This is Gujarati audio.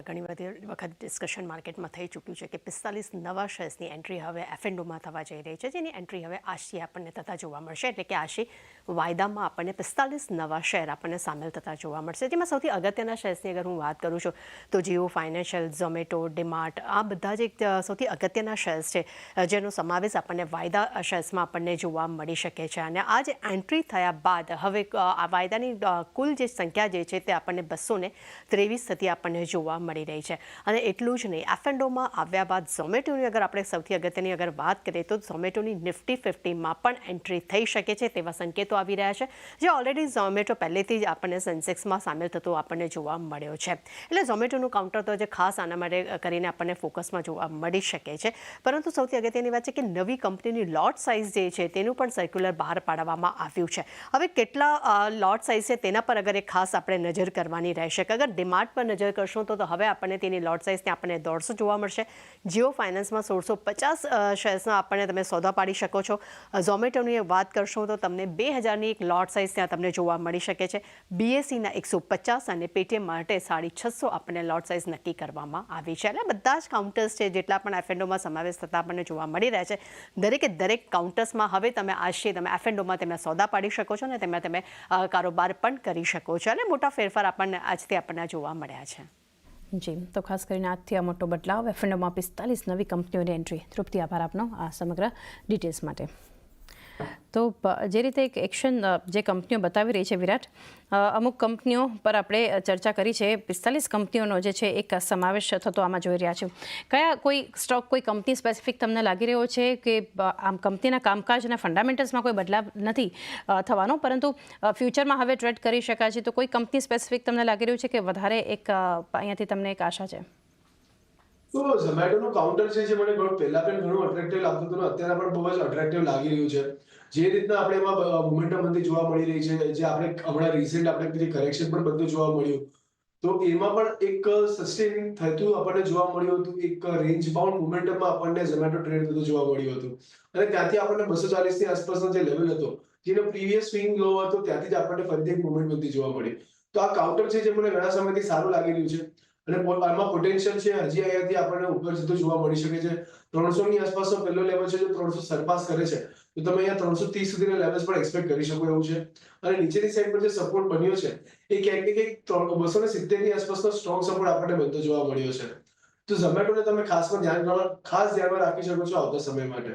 ઘણી બધી વખત ડિસ્કશન માર્કેટમાં થઈ ચૂક્યું છે કે 45 નવા શેર્સની એન્ટ્રી હવે એફએનડોમાં થવા જઈ રહી છે, જેની એન્ટ્રી હવે આજથી આપણને થતા જોવા મળશે. એટલે કે આજે વાયદામાં આપણને 45 નવા શેર આપણને સામેલ થતા જોવા મળશે. જેમાં સૌથી અગત્યના શેર્સની અગર હું વાત કરું છું તો જીઓ ફાઇનાન્શિયલ, ઝોમેટો, ડીમાર્ટ આ બધા જ એક સૌથી અગત્યના શેર્સ છે, જેનો સમાવેશ આપણને વાયદા શેર્સમાં આપણને જોવા મળી શકે છે. અને આ જે એન્ટ્રી થયા બાદ હવે આ વાયદાની કુલ જે સંખ્યા જે છે તે આપણને 223 થતી આપણને જોવા મળી રહી છે. અને એટલું જ નહીં, એફએનડોમાં આવ્યા બાદ ઝોમેટોની અગર આપણે સૌથી અગત્યની અગર વાત કરીએ તો ઝોમેટોની નિફ્ટી 50માં પણ એન્ટ્રી થઈ શકે છે તેવા સંકેતો આવી રહ્યા છે, જે ઓલરેડી ઝોમેટો પહેલેથી જ આપણને સેન્સેક્સમાં સામેલ થતો આપણને જોવા મળ્યો છે. એટલે ઝોમેટોનું કાઉન્ટર તો જે ખાસ આના માટે કરીને આપણને ફોકસમાં જોવા મળી શકે છે. પરંતુ સૌથી અગત્યની વાત છે કે નવી કંપનીની લોટ સાઇઝ જે છે તેનું પણ સર્ક્યુલર બહાર પાડવામાં આવ્યું છે. હવે કેટલા લોટ સાઇઝ છે તેના પર અગર એક ખાસ આપણે નજર કરવાની રહેશે. અગર ડીમાર્ટ પર નજર કરશો તો હવે આપણને તેની લોટ સાઇઝને આપણને 150 જોવા મળશે. જીઓ ફાઇનાન્સમાં 1650 શેર્સના આપણને તમે સોદા પાડી શકો છો. ઝોમેટોની વાત કરશો તો તમને 2000ની એક લોટ સાઇઝ ત્યાં તમને જોવા મળી શકે છે. બીએસસીના 150 અને પેટીએમ માટે 650 આપણને લોટ સાઇઝ નક્કી કરવામાં આવી છે. એટલે બધા જ કાઉન્ટર્સ છે જેટલા પણ એફએનડોમાં સમાવેશ થતા આપણને જોવા મળી રહ્યા છે, દરેકે દરેક કાઉન્ટર્સમાં હવે તમે આજથી તમે એફએનડોમાં તમે સોદા પાડી શકો છો અને તેમાં તમે કારોબાર પણ કરી શકો છો. અને મોટા ફેરફાર આપણને આજથી આપણને જોવા મળ્યા છે. જી, તો ખાસ કરીને આજથી આ મોટો બદલાવ, એફએનડોમાં 45 નવી કંપનીઓની એન્ટ્રી. તૃપ્તિ, આભાર આપનો આ સમગ્ર ડિટેલ્સ માટે. તો જે રીતે એક એક્શન જે કંપનીઓ બતાવી રહી છે વિરાટ, અમુક કંપનીઓ પર આપણે ચર્ચા કરી છે, 45 કંપનીઓનો જે છે એક સમાવેશ થતો આમાં જોઈ રહ્યા છે. કયા કોઈ સ્ટોક, કોઈ કંપની સ્પેસિફિક તમને લાગી રહ્યો છે કે આમ કંપનીના કામકાજના ફંડામેન્ટલ્સમાં કોઈ બદલાવ નથી થવાનો, પરંતુ ફ્યુચરમાં હવે ટ્રેડ કરી શકાય છે, તો કોઈ કંપની સ્પેસિફિક તમને લાગી રહ્યું છે કે વધારે એક અહીંયાથી તમને એક આશા છે? તો ઝોમેટોનું કાઉન્ટર છે જે મને પહેલા પણ ઘણું અટ્રેક્ટિવ લાગતું હતું, અત્યારે પણ બહુ જ અટ્રેક્ટિવ લાગી રહ્યું છે. જે રીતના આપણે એમાં મોમેન્ટમ બધી જોવા મળી રહી છે, જે આપણે હમણાં રિસેન્ટ આપણે જે કરેક્શન પણ બધું જોવા મળ્યું, તો એમાં પણ એક સસ્ટેનિંગ થતું આપણને જોવા મળ્યું હતું. એક રેન્જ બાઉન્ડ મોમેન્ટમમાં આપણને ઝોમેટો ટ્રેડ થતું જોવા મળ્યું હતું. અને ત્યાંથી આપણને 240 ની આસપાસનો જે લેવલ હતો, જેનો પ્રીવિયસ સ્વિંગ લો હતો, ત્યાંથી જ આપણને ફરીથી એક મોમેન્ટ બધી જોવા મળી. તો આ કાઉન્ટર છે જે મને ઘણા સમયથી સારું લાગી રહ્યું છે અને આમાં પોટેન્શિયલ છે. હજી અહીંયાથી આપણને ઉપર જતું જોવા મળી શકે છે. 300 ની આસપાસનો પહેલો લેવલ છે, જો 300 સરપાસ કરે છે તો તમે અહીંયા 330 સુધીના લેવલ્સ પણ એક્સપેક્ટ કરી શકો એવું છે. અને નીચેની સાઈડ પર જે સપોર્ટ બન્યો છે એ ક્યાંક ને ક્યાંક 270 ની આસપાસનો સ્ટ્રોંગ સપોર્ટ આપણને બનતો જોવા મળ્યો છે. તો ઝોમેટોને તમે ખાસ ધ્યાનમાં રાખી શકો છો આવતા સમય માટે.